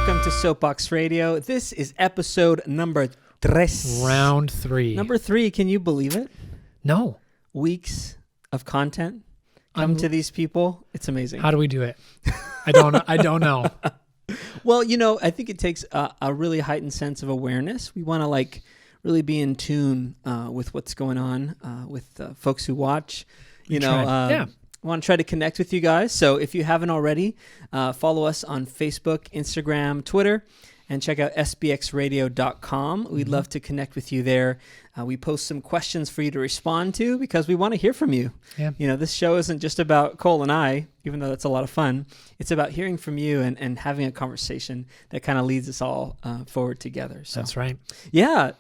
Welcome to SoapBox Radio. This is episode number 3. Round 3. Number 3, can you believe it? No. Weeks of content come to these people. It's amazing. How do we do it? I don't know. Well, I think it takes a really heightened sense of awareness. We want to really be in tune with what's going on with folks who watch. I want to try to connect with you guys. So if you haven't already, follow us on Facebook, Instagram, Twitter, and check out sbxradio.com. We'd love to connect with you there. We post some questions for you to respond to because we want to hear from you. Yeah. This show isn't just about Cole and I, even though that's a lot of fun. It's about hearing from you and having a conversation that kind of leads us all forward together. So that's right. Yeah.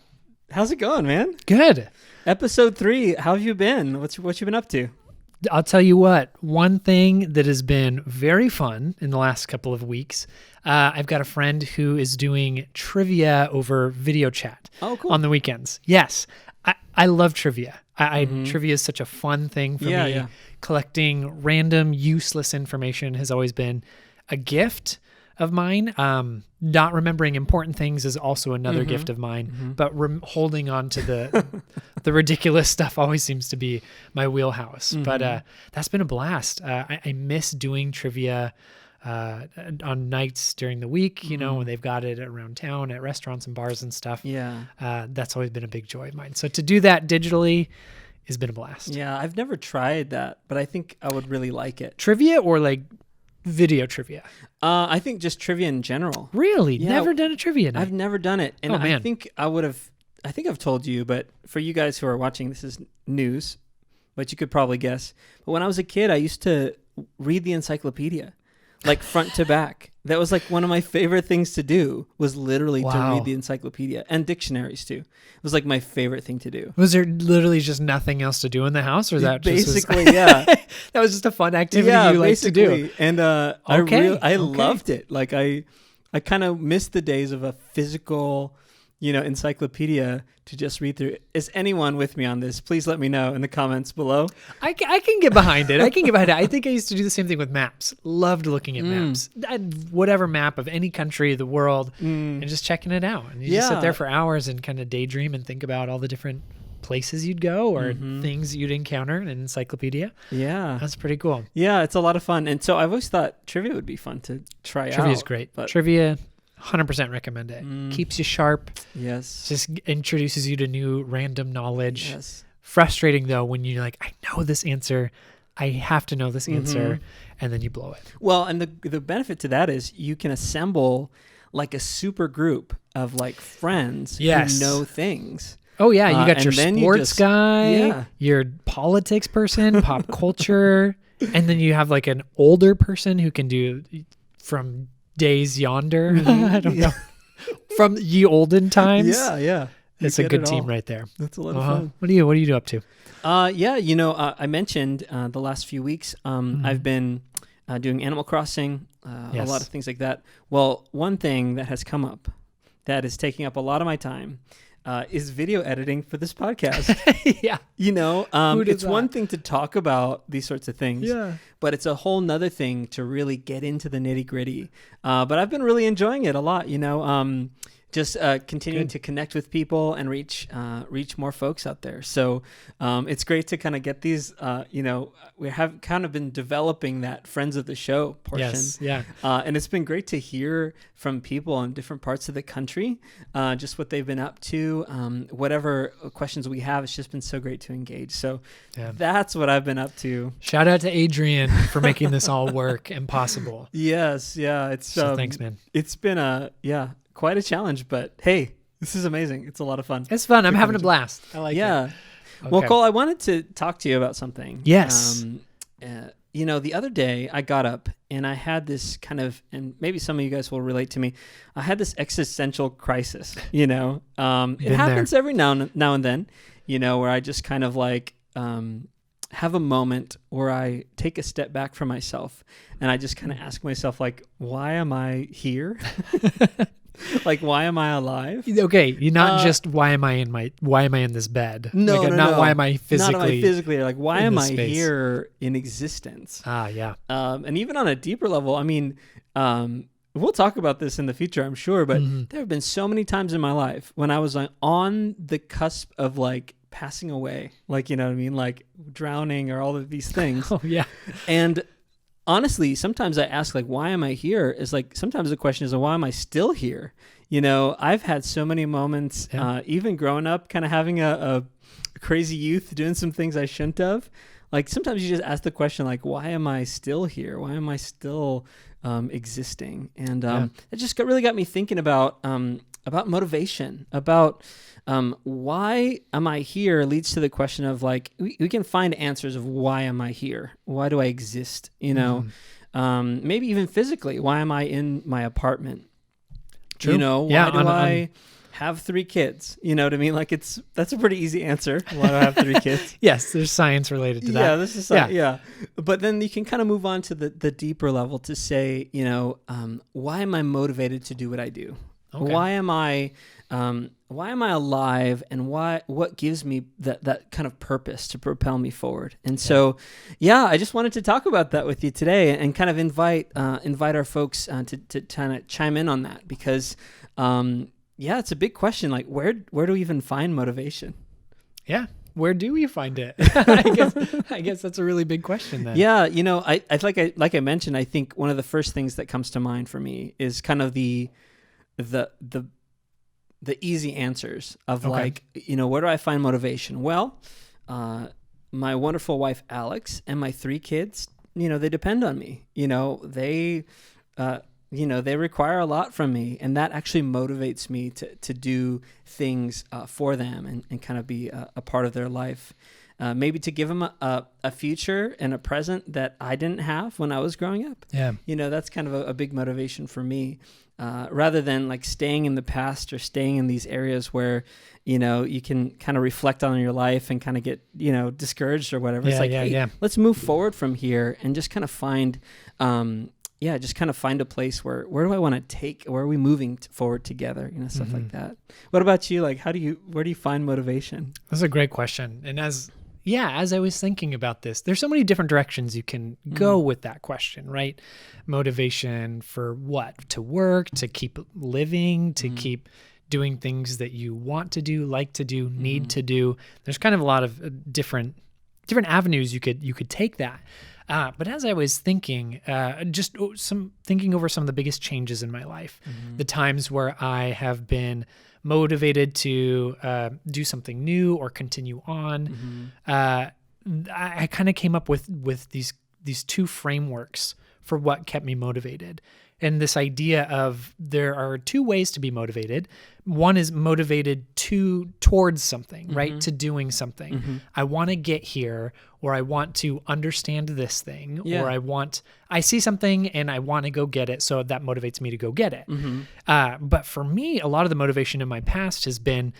How's it going, man? Good. Episode 3. How have you been? What you been up to? I'll tell you what, one thing that has been very fun in the last couple of weeks, I've got a friend who is doing trivia over video chat on the weekends. Yes, I love trivia. Trivia is such a fun thing for me. Yeah. Collecting random, useless information has always been a gift of mine. Not remembering important things is also another gift of mine, but holding on to the ridiculous stuff always seems to be my wheelhouse. But that's been a blast. I miss doing trivia on nights during the week, when they've got it around town at restaurants and bars and stuff. Yeah. That's always been a big joy of mine. So to do that digitally has been a blast. Yeah, I've never tried that, but I think I would really like it. Trivia or video trivia? I think just trivia in general. Really? Yeah, never done a trivia night? I've never done it. And I think I've told you, but for you guys who are watching, this is news, but you could probably guess. But when I was a kid, I used to read the encyclopedia, front to back. That was one of my favorite things to do, was literally to read the encyclopedia and dictionaries too. It was my favorite thing to do. Was there literally just nothing else to do in the house, or that basically, yeah, that was just a fun activity you like to do? And I loved it. I kind of missed the days of a physical, encyclopedia to just read through. Is anyone with me on this? Please let me know in the comments below. I can get behind it. I think I used to do the same thing with maps. Loved looking at maps. Whatever map of any country of the world and just checking it out. And you just sit there for hours and kind of daydream and think about all the different places you'd go or things you'd encounter in an encyclopedia. Yeah. That's pretty cool. Yeah, it's a lot of fun. And so I've always thought trivia would be fun to try out. Trivia is great. Trivia, 100% recommend it. Keeps you sharp. Yes. Just introduces you to new random knowledge. Yes. Frustrating though when you're like, I know this answer. I have to know this answer. And then you blow it. Well, and the benefit to that is you can assemble a super group of friends who know things. Oh yeah, you got your sports guy, your politics person, pop culture, and then you have an older person who can do from days yonder. I don't know. From ye olden times. Yeah. It's a good team right there. That's a lot of fun. What are you do up to? I mentioned the last few weeks I've been doing Animal Crossing, a lot of things like that. Well, one thing that has come up that is taking up a lot of my time is video editing for this podcast. Yeah. It's one thing to talk about these sorts of things, but it's a whole nother thing to really get into the nitty gritty. But I've been really enjoying it a lot, just continuing to connect with people and reach more folks out there. So it's great to kind of get these, we have kind of been developing that friends of the show portion. Yes, yeah. And it's been great to hear from people in different parts of the country, just what they've been up to, whatever questions we have. It's just been so great to engage. So that's what I've been up to. Shout out to Adrian for making this all work and possible. Yes, yeah. So thanks, man. It's been quite a challenge, but hey, this is amazing. It's a lot of fun. It's fun. I'm having a blast. I like it. Okay. Well, Cole, I wanted to talk to you about something. Yes. The other day I got up and I had this kind of, and maybe some of you guys will relate to me, I had this existential crisis, it happens every now and then, where I just kind of have a moment where I take a step back from myself and I just kind of ask myself, why am I here? Why am I alive? Okay, you're not just why am I in this bed? No, not why am I physically? Not am I physically? Why am I here in existence? Yeah. And even on a deeper level, I mean, we'll talk about this in the future, I'm sure, but there have been so many times in my life when I was on the cusp of like passing away, like, you know what I mean? Like drowning or all of these things. Oh, yeah. And honestly, sometimes I ask, like, why am I here? Is like, sometimes the question is, why am I still here? You know, I've had so many moments, even growing up, kind of having a crazy youth, doing some things I shouldn't have. Like, sometimes you just ask the question, like, why am I still here? Why am I still existing? And it just really got me thinking about motivation, about why am I here leads to the question of, like, we can find answers of why am I here? Why do I exist? You know, maybe even physically, why am I in my apartment? True. You know, why do I have 3 kids? You know what I mean? Like, that's a pretty easy answer. Why do I have 3 kids? Yes, there's science related to that. Yeah, this is science. Yeah. But then you can kind of move on to the deeper level to say, you know, why am I motivated to do what I do? Okay. Why am I alive, and what gives me that kind of purpose to propel me forward? And so, I just wanted to talk about that with you today, and kind of invite our folks to kind of chime in on that, because it's a big question. Like, where do we even find motivation? Yeah. Where do we find it? I guess that's a really big question then. Yeah. You know, I like I mentioned, I think one of the first things that comes to mind for me is kind of the easy answers of like, you know, where do I find motivation? Well, my wonderful wife, Alex, and my 3 kids, you know, they depend on me. You know, they require a lot from me, and that actually motivates me to do things for them and kind of be a part of their life. Maybe to give them a future and a present that I didn't have when I was growing up. Yeah. You know, that's kind of a big motivation for me. Rather than like staying in the past or staying in these areas where, you know, you can kind of reflect on your life and kind of get, you know, discouraged or whatever. It's like, let's move forward from here and just kind of find, a place where do I want to where are we moving forward together? You know, stuff like that. What about you? Like, where do you find motivation? That's a great question. And as I was thinking about this, there's so many different directions you can go with that question, right? Motivation for what? To work, to keep living, to keep doing things that you want to do, like to do, need to do. There's kind of a lot of different avenues you could take that. But as I was thinking, thinking over some of the biggest changes in my life, the times where I have been motivated to do something new or continue on, I kind of came up with these 2 frameworks for what kept me motivated. And this idea of there are 2 ways to be motivated. One is motivated towards something, right? To doing something. I want to get here, or I want to understand this thing, or I see something and I want to go get it. So that motivates me to go get it. But for me, a lot of the motivation in my past has been,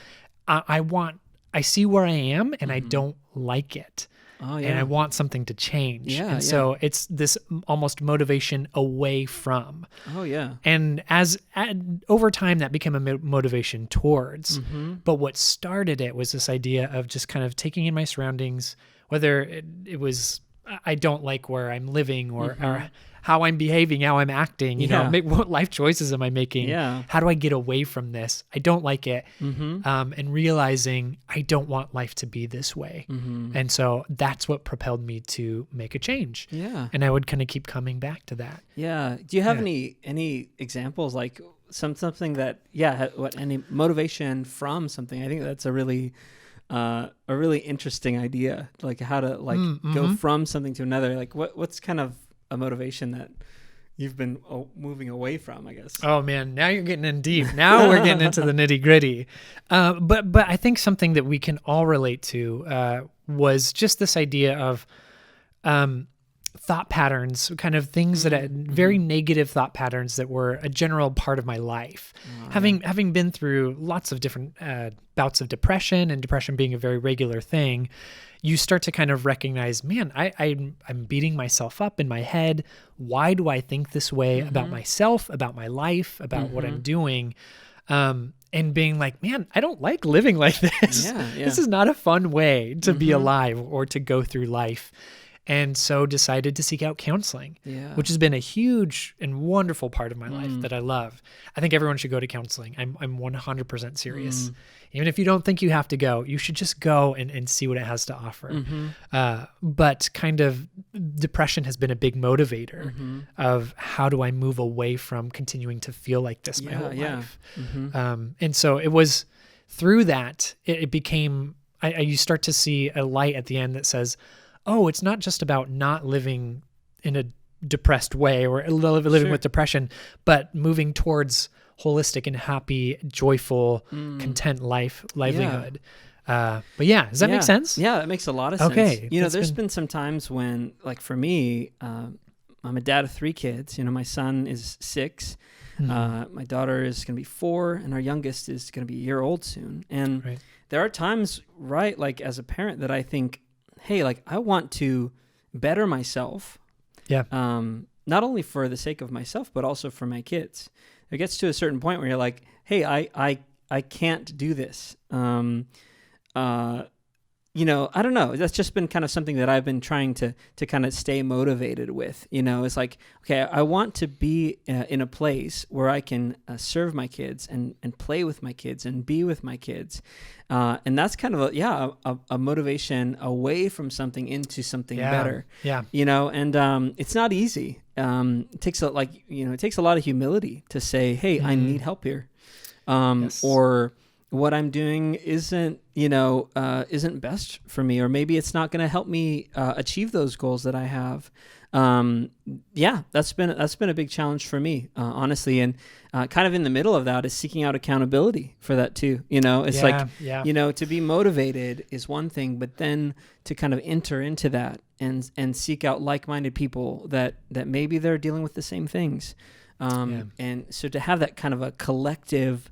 I see where I am and I don't like it. Oh, yeah. And I want something to change. So it's this almost motivation away from. Oh, yeah. And over time, that became a motivation towards. But what started it was this idea of just kind of taking in my surroundings, whether it was, I don't like where I'm living or how I'm behaving, how I'm acting, you know, what life choices am I making? Yeah. How do I get away from this? I don't like it. And realizing I don't want life to be this way. And so that's what propelled me to make a change. Yeah. And I would kind of keep coming back to that. Yeah. Do you have any examples, like something that, any motivation from something? I think that's a really interesting idea, like how to go from something to another. Like what's kind of a motivation that you've been moving away from, I guess. Oh man, now you're getting in deep. Now we're getting into the nitty gritty. But I think something that we can all relate to was just this idea of thought patterns, kind of things that very negative thought patterns that were a general part of my life. Having been through lots of different bouts of depression, and depression being a very regular thing, you start to kind of recognize, man, I'm beating myself up in my head. Why do I think this way about myself, about my life, about what I'm doing? And being like, man, I don't like living like this. This is not a fun way to be alive or to go through life. and so decided to seek out counseling, which has been a huge and wonderful part of my life that I love. I think everyone should go to counseling. I'm 100% serious. Even if you don't think you have to go, you should just go and see what it has to offer. But kind of depression has been a big motivator of how do I move away from continuing to feel like this my whole life. And so it was through that, it became, you start to see a light at the end that says, oh, it's not just about not living in a depressed way or living with depression, but moving towards holistic and happy, joyful, content livelihood. But yeah, does that make sense? Yeah, that makes a lot of sense. Okay. There's been some times when, like for me, I'm a dad of 3 kids. My son is 6. My daughter is going to be 4, and our youngest is going to be a year old soon. And there are times, like as a parent, that I think, hey, like I want to better myself. Yeah. Not only for the sake of myself, but also for my kids. It gets to a certain point where you're like, hey, I can't do this. I don't know. That's just been kind of something that I've been trying to kind of stay motivated with. It's like, okay, I want to be in a place where I can serve my kids and play with my kids and be with my kids. And that's kind of a motivation away from something into something better. Yeah. And it's not easy. It takes a lot of humility to say, hey, I need help here. Or what I'm doing isn't best for me, or maybe it's not going to help me achieve those goals that I have. That's been a big challenge for me, honestly. And kind of in the middle of that is seeking out accountability for that too. It's to be motivated is one thing, but then to kind of enter into that and seek out like-minded people that maybe they're dealing with the same things. And so to have that kind of a collective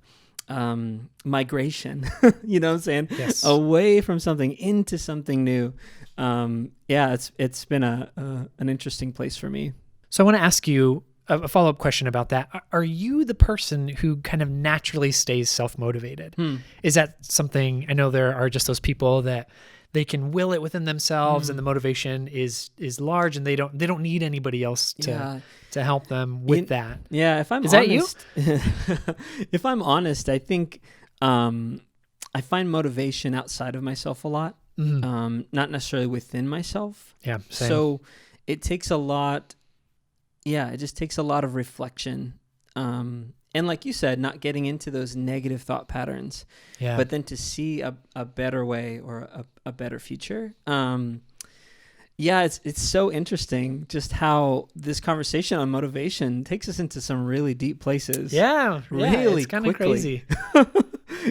migration, you know what I'm saying? Yes. Away from something into something new. It's been an interesting place for me. So I want to ask you a follow-up question about that. Are you the person who kind of naturally stays self-motivated? Is that something, I know there are just those people that they can will it within themselves and the motivation is large and they don't need anybody else to help them with that. Yeah, if I'm honest. Is that you? If I'm honest, I think I find motivation outside of myself a lot, not necessarily within myself. Yeah, same. So it takes a lot, it just takes a lot of reflection. And like you said, not getting into those negative thought patterns, but then to see a better way or a better future. It's so interesting just how this conversation on motivation takes us into some really deep places. Really, it's kind of crazy.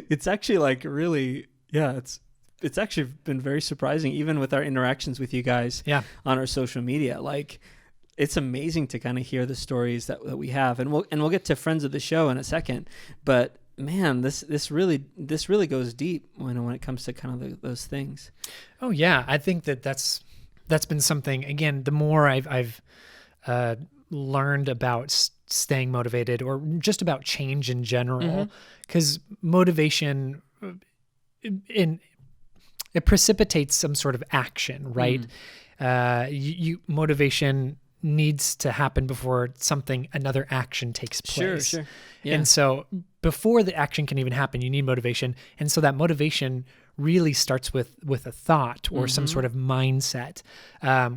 It's actually like really, it's actually been very surprising, even with our interactions with you guys on our social media. Like, it's amazing to kind of hear the stories that we have, and we'll get to friends of the show in a second. But man, this really goes deep when it comes to kind of those things. Oh yeah, I think that's been something. Again, the more I've learned about staying motivated, or just about change in general, because motivation it precipitates some sort of action, right? Motivation needs to happen before another action takes place. Sure. Yeah. And so before the action can even happen, you need motivation. And so that motivation really starts with a thought or some sort of mindset,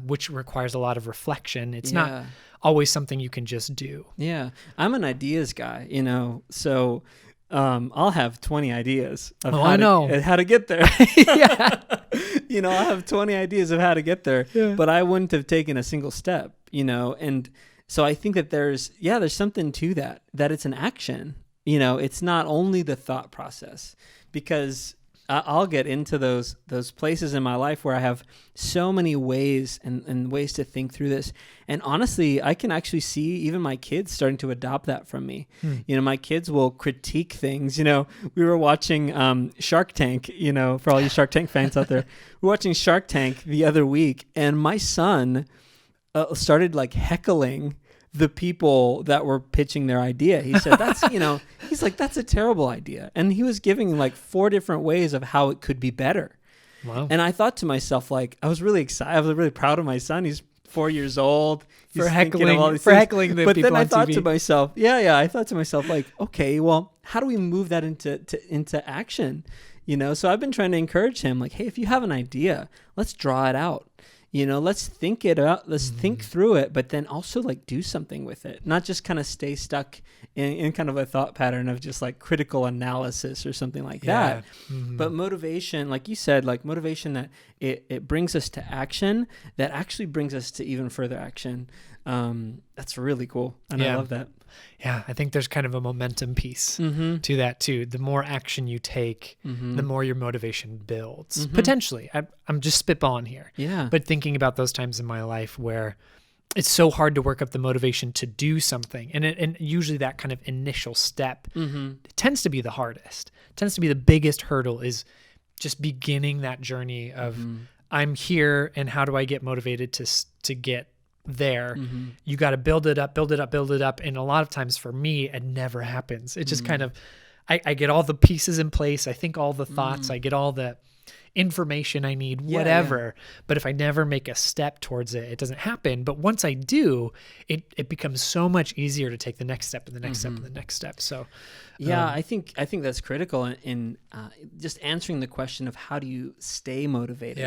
which requires a lot of reflection. It's not always something you can just do. Yeah. I'm an ideas guy, so I'll have 20 ideas of how to get there. I'll have 20 ideas of how to get there, but I wouldn't have taken a single step, and so I think that there's something to that it's an action, it's not only the thought process, because I'll get into those places in my life where I have so many ways and ways to think through this. And honestly, I can actually see even my kids starting to adopt that from me. My kids will critique things. We were watching Shark Tank, for all you Shark Tank fans out there. We were watching Shark Tank the other week, and my son started like heckling the people that were pitching their idea. He said, he's like, that's a terrible idea. And he was giving like 4 different ways of how it could be better. Wow. And I thought to myself, like, I was really excited. I was really proud of my son. He's 4 years old. For heckling the people but then I thought TV. to myself, I thought to myself, like, okay, well, how do we move that into action? So I've been trying to encourage him, like, hey, if you have an idea, let's draw it out. Let's think it out. Let's think through it, but then also like do something with it, not just kind of stay stuck in kind of a thought pattern of just like critical analysis or something like that. But motivation, like you said, like motivation that it brings us to action, that actually brings us to even further action. That's really cool. And I love that. Yeah, I think there's kind of a momentum piece to that too. The more action you take, the more your motivation builds. Potentially. I'm just spitballing here. Yeah. But thinking about those times in my life where it's so hard to work up the motivation to do something. And usually that kind of initial step tends to be the hardest. Tends to be the biggest hurdle is just beginning that journey of I'm here and how do I get motivated to get there. You got to build it up. And a lot of times for me, it never happens. It just kind of, I get all the pieces in place. I think all the thoughts, I get all the information I need, whatever. But if I never make a step towards it, it doesn't happen. But once I do, it becomes so much easier to take the next step and the next step and the next step. So I think that's critical in just answering the question of how do you stay motivated.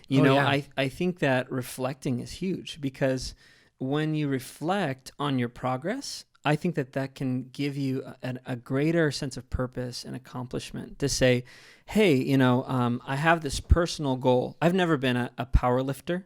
I think that reflecting is huge, because when you reflect on your progress, I think that can give you a greater sense of purpose and accomplishment to say, hey, I have this personal goal. I've never been a power lifter,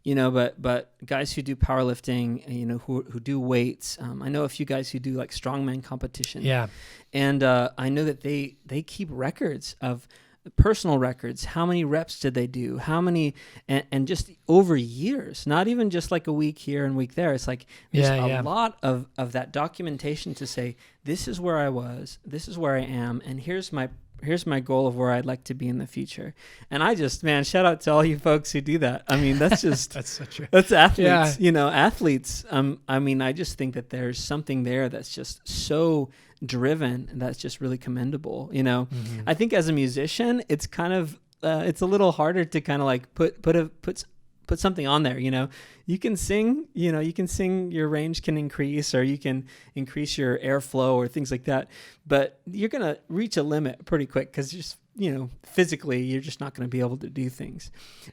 but guys who do powerlifting, who do weights, I know a few guys who do like strongman competition. Yeah. And I know that they keep records of personal records. How many reps did they do? How many, and just over years, not even just like a week here and week there. It's like there's a lot of that documentation to say, this is where I was, this is where I am, and here's my goal of where I'd like to be in the future. And I just, shout out to all you folks who do that. I mean, that's just, that's athletes, athletes. I just think that there's something there that's just so driven, and that's just really commendable. I think as a musician, it's kind of, it's a little harder to kind of like put something on there. You can sing, your range can increase, or you can increase your airflow or things like that, but you're going to reach a limit pretty quick, because just, physically you're just not going to be able to do things.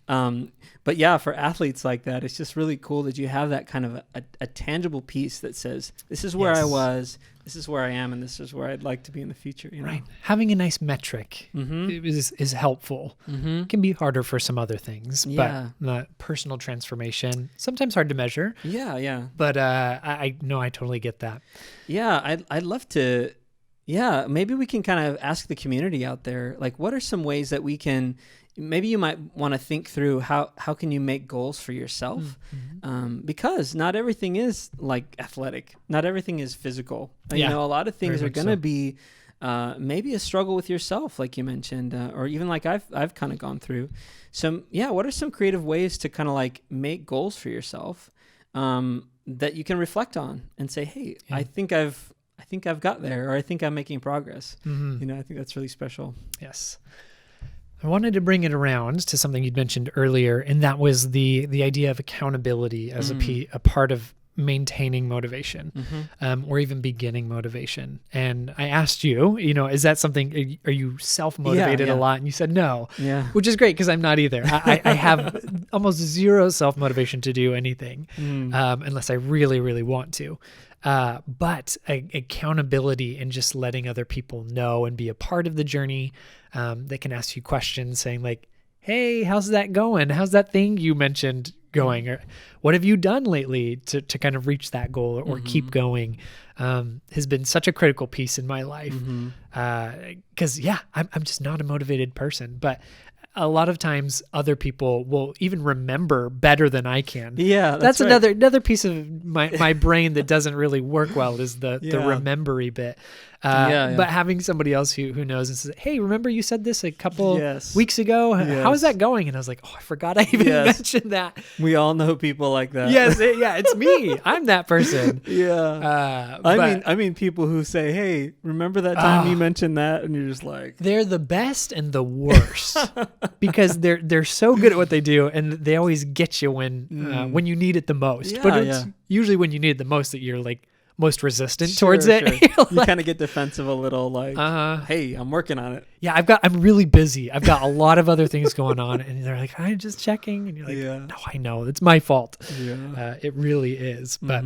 But yeah, for athletes like that, it's just really cool that you have that kind of a tangible piece that saes, this is where I was, this is where I am, and this is where I'd like to be in the future. Right. Having a nice metric is helpful. It can be harder for some other things, but personal transformation, sometimes hard to measure. Yeah. But I know I totally get that. Yeah, I'd love to. Yeah, maybe we can kind of ask the community out there, like, what are some ways that we can, maybe you might want to think through how can you make goals for yourself? Because not everything is like athletic. Not everything is physical. A lot of things are going to be maybe a struggle with yourself, like you mentioned, or even like I've kind of gone through. So what are some creative ways to kind of like make goals for yourself that you can reflect on and say, hey, I think I've got there, or I think I'm making progress. I think that's really special. Yes. I wanted to bring it around to something you'd mentioned earlier, and that was the idea of accountability as a part of maintaining motivation, or even beginning motivation. And I asked you, is that something, are you self-motivated a lot? And you said no, which is great, because I'm not either. I have almost zero self-motivation to do anything unless I really, really want to. But accountability and just letting other people know and be a part of the journey. They can ask you questions saying like, hey, how's that going? How's that thing you mentioned going? Or what have you done lately to kind of reach that goal or keep going? Has been such a critical piece in my life. Because I'm just not a motivated person, but a lot of times other people will even remember better than I can. Yeah, that's right. another piece of my brain that doesn't really work well is the remembery bit. But having somebody else who knows and says, hey, remember you said this a couple weeks ago? How is that going? And I was like, oh, I forgot I even mentioned that. We all know people like that. Yes, it's me. I'm that person. I mean people who say, hey, remember that time you mentioned that? And you're just like, they're the best and the worst. because they're so good at what they do, and they always get you when you need it the most. But it's usually when you need it the most that you're like most resistant towards it. Sure. You kind of get defensive a little, like, hey, I'm working on it. Yeah, I'm really busy. I've got a lot of other things going on, and they're like, I'm just checking, and you're like, no, I know, it's my fault. Yeah. It really is. But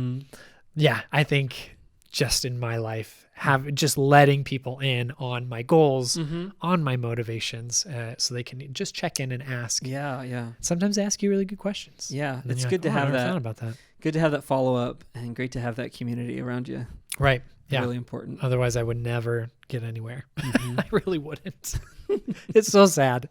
yeah, I think just in my life, just letting people in on my goals, on my motivations, so they can just check in and ask. Yeah. Sometimes they ask you really good questions. Yeah, it's good to have that. I never thought about that. Good to have that follow up, and great to have that community around you. Right. Yeah. Really important. Otherwise, I would never get anywhere. I really wouldn't. It's so sad.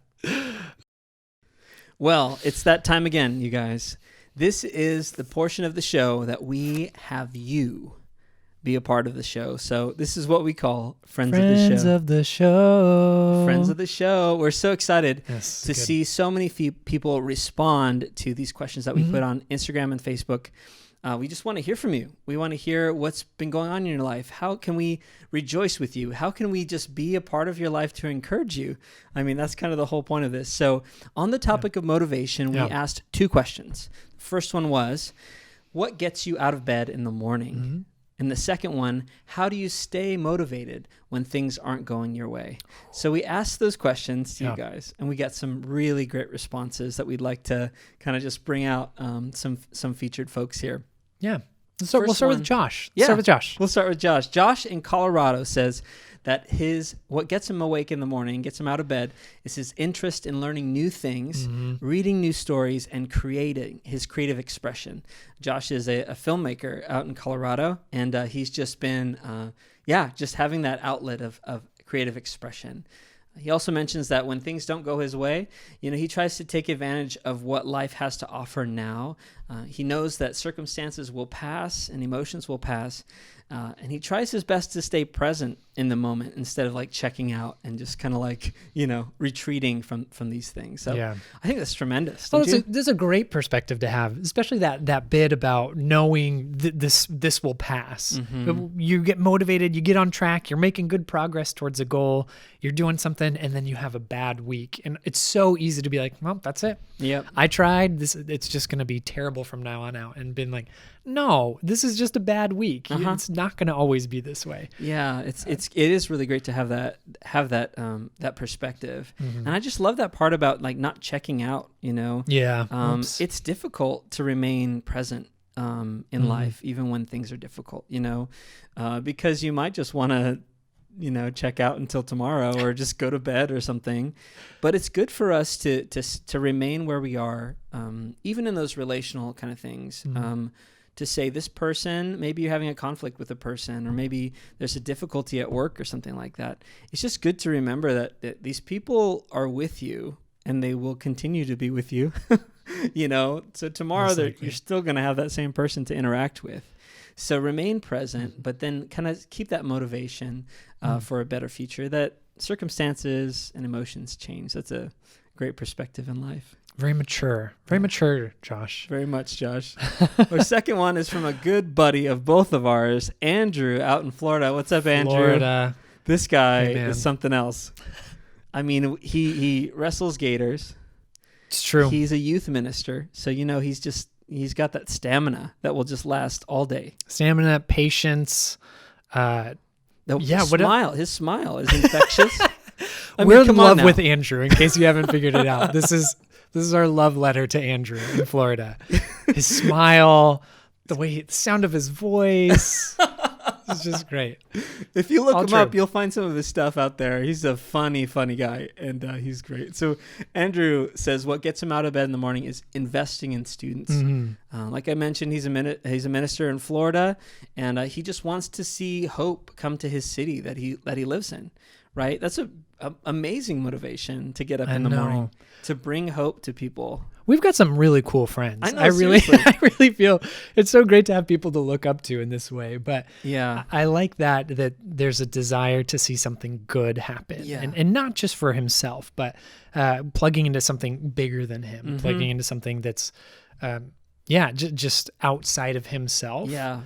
Well, it's that time again, you guys. This is the portion of the show that we have you be a part of the show. So this is what we call Friends of the Show. Friends of the Show. We're so excited to see so many people respond to these questions that we put on Instagram and Facebook. We just want to hear from you. We want to hear what's been going on in your life. How can we rejoice with you? How can we just be a part of your life to encourage you? I mean, that's kind of the whole point of this. So on the topic of motivation, we asked 2 questions. The first one was, what gets you out of bed in the morning? And the second one, how do you stay motivated when things aren't going your way? So we asked those questions to you guys, and we got some really great responses that we'd like to kind of just bring out some featured folks here. Yeah. So we'll start with Josh. We'll start with Josh. Josh in Colorado says that what gets him awake in the morning, gets him out of bed, is his interest in learning new things, reading new stories, and creating his creative expression. Josh is a filmmaker out in Colorado, and he's just been, just having that outlet of creative expression. He also mentions that when things don't go his way, he tries to take advantage of what life has to offer now. He knows that circumstances will pass and emotions will pass, and he tries his best to stay present in the moment instead of like checking out and just kind of like, retreating from these things. So I think that's tremendous. Well, that's a great perspective to have, especially that bit about knowing this will pass. You get motivated, you get on track, you're making good progress towards a goal, you're doing something, and then you have a bad week. And it's so easy to be like, well, that's it. Yep. I tried this. It's just going to be terrible from now on out, and been like, no, this is just a bad week. It's not going to always be this way. Yeah. It is really great to have that perspective. And I just love that part about like not checking out, Yeah. It's difficult to remain present in life, even when things are difficult, because you might just want to, check out until tomorrow or just go to bed or something. But it's good for us to remain where we are, even in those relational kind of things. To say this person, maybe you're having a conflict with a person, or maybe there's a difficulty at work or something like that. It's just good to remember that these people are with you and they will continue to be with you, so tomorrow you're still going to have that same person to interact with. So remain present, but then kind of keep that motivation for a better future, that circumstances and emotions change. That's a great perspective in life. Very mature. Very mature, Josh. Very much, Josh. Our second one is from a good buddy of both of ours, Andrew, out in Florida. What's up, Andrew? Florida. This guy is something else. I mean, he wrestles gators. It's true. He's a youth minister. So, he's got that stamina that will just last all day. Stamina, patience. His smile is infectious. We're in love with Andrew, in case you haven't figured it out. This is our love letter to Andrew in Florida. His smile, the sound of his voice. It's just great. If you look him up, you'll find some of his stuff out there. He's a funny guy, and he's great. So Andrew says what gets him out of bed in the morning is investing in students. Like I mentioned, he's a minister in Florida, and he just wants to see hope come to his city that he lives in. Right? That's a amazing motivation to get up in the morning, to bring hope to people. We've got some really cool friends. I know, I really feel it's so great to have people to look up to in this way. But yeah, I like that there's a desire to see something good happen, and not just for himself, but plugging into something bigger than him, plugging into something that's just outside of himself. Yeah,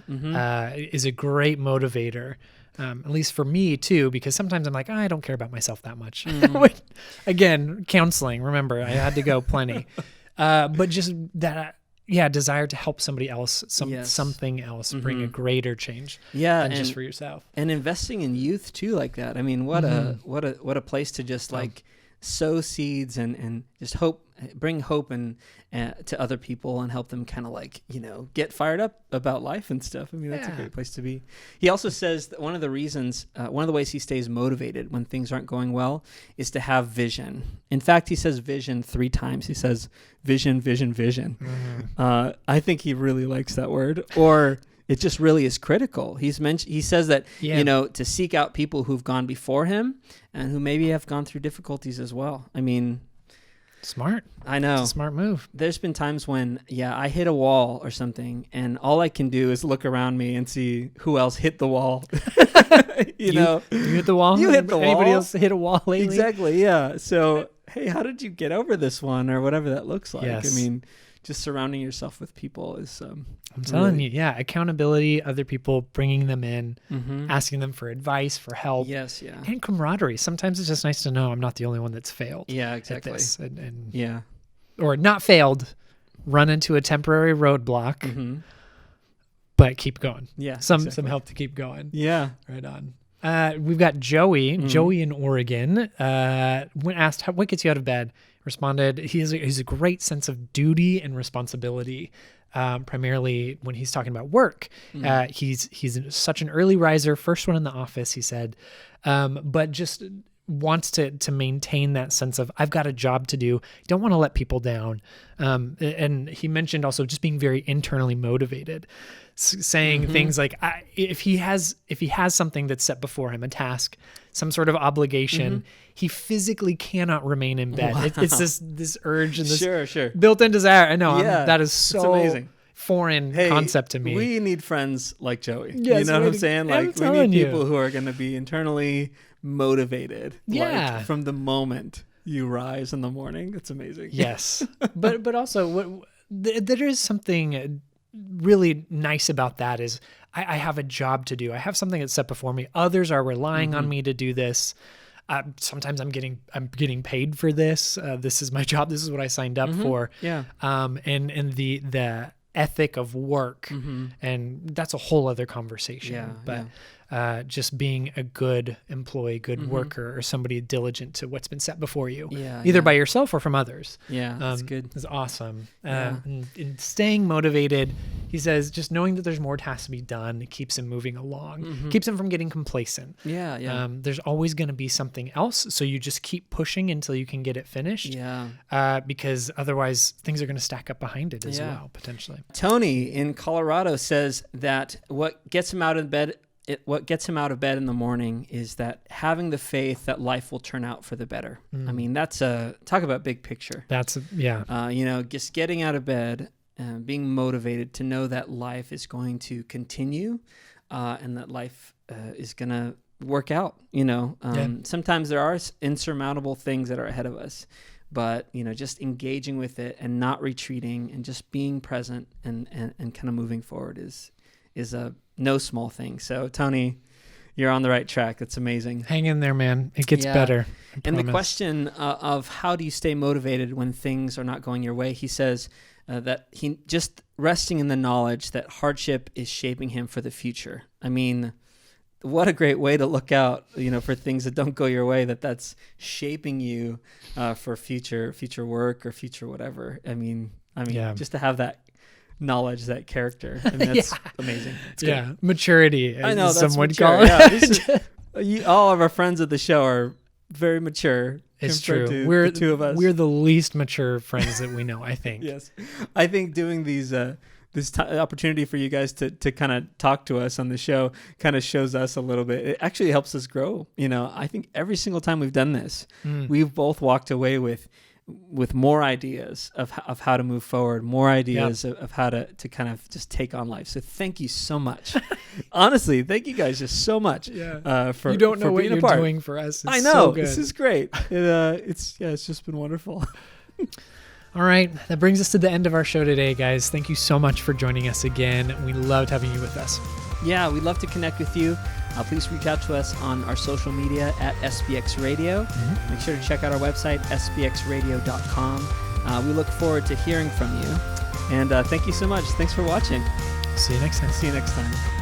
is a great motivator. At least for me too, because sometimes I'm like, I don't care about myself that much. Again, counseling, remember, I had to go plenty. But just that, desire to help somebody else, something else, bring a greater change than just for yourself. And investing in youth too, like that. I mean, what a place to just like sow seeds and just bring hope and to other people and help them kind of like, get fired up about life and stuff. I mean, that's a great place to be. He also says that one of the ways he stays motivated when things aren't going well is to have vision. In fact, he says vision 3 times. He says vision, vision, vision. I think he really likes that word, or it just really is critical. He says that, to seek out people who've gone before him and who maybe have gone through difficulties as well. I mean, smart. I know. It's a smart move. There's been times when, I hit a wall or something, and all I can do is look around me and see who else hit the wall. you hit the wall? You hit the wall. Anybody else hit a wall lately? Exactly, yeah. So, hey, how did you get over this one, or whatever that looks like? Yes. I mean, just surrounding yourself with people is I'm telling you, accountability, other people, bringing them in, asking them for advice, for help. Yes, yeah. And camaraderie. Sometimes it's just nice to know I'm not the only one that's failed. Yeah, exactly. At this and yeah. Or not failed, run into a temporary roadblock, but keep going. Yeah, some help to keep going. Yeah. Right on. We've got Joey in Oregon. When asked, what gets you out of bed? Responded, he has a great sense of duty and responsibility, primarily when he's talking about work. He's such an early riser, first one in the office, he said, but just wants to maintain that sense of, I've got a job to do, don't want to let people down. And he mentioned also just being very internally motivated, saying things like, if he has something that's set before him, a task, some sort of obligation, he physically cannot remain in bed. Wow. It's this urge and this built-in desire. I know, that is so amazing. Foreign concept to me. We need friends like Joey. Yes, you know what I'm saying? Like, we need people who are going to be internally motivated. Yeah. Like, from the moment you rise in the morning. It's amazing. Yes. but also there is something really nice about that is I have a job to do. I have something that's set before me. Others are relying on me to do this. Sometimes I'm getting paid for this. This is my job. This is what I signed up for. Yeah. And the ethic of work, and that's a whole other conversation. Yeah. But just being a good employee, good worker, or somebody diligent to what's been set before you, either by yourself or from others. Yeah, that's good. It's awesome. And staying motivated, he says, just knowing that there's more tasks to be done keeps him moving along, keeps him from getting complacent. There's always going to be something else, so you just keep pushing until you can get it finished. Because otherwise things are going to stack up behind it as well, potentially. Tony in Colorado says that what gets him out of bed in the morning is that having the faith that life will turn out for the better. I mean, that's talk about big picture. Just getting out of bed, being motivated to know that life is going to continue, and that life is going to work out. Sometimes there are insurmountable things that are ahead of us, but just engaging with it and not retreating and just being present and kind of moving forward is a no small thing. So Tony, you're on the right track. That's amazing. Hang in there, man. It gets better. And the question of how do you stay motivated when things are not going your way, he says that he just resting in the knowledge that hardship is shaping him for the future. I mean, what a great way to look out, for things that don't go your way, that's shaping you for future work or future whatever. I mean, just to have that knowledge, that character. I mean, that's amazing. It's maturity. I know, some would call it. All of our friends at the show are very mature. It's true. We're the two of us. We're the least mature friends that we know, I think. Yes. I think doing these opportunity for you guys to kind of talk to us on the show kind of shows us a little bit. It actually helps us grow. I think every single time we've done this, we've both walked away with more ideas of how to move forward, more ideas of how to kind of just take on life. So thank you so much. Honestly, thank you guys just so much. For you don't know for what being you're doing for us. I know. So this is great. It's just been wonderful. All right, that brings us to the end of our show today, guys. Thank you so much for joining us again. We loved having you with us. Yeah, we'd love to connect with you. Please reach out to us on our social media at SBX Radio. Make sure to check out our website, sbxradio.com. We look forward to hearing from you. And thank you so much. Thanks for watching. See you next time. See you next time.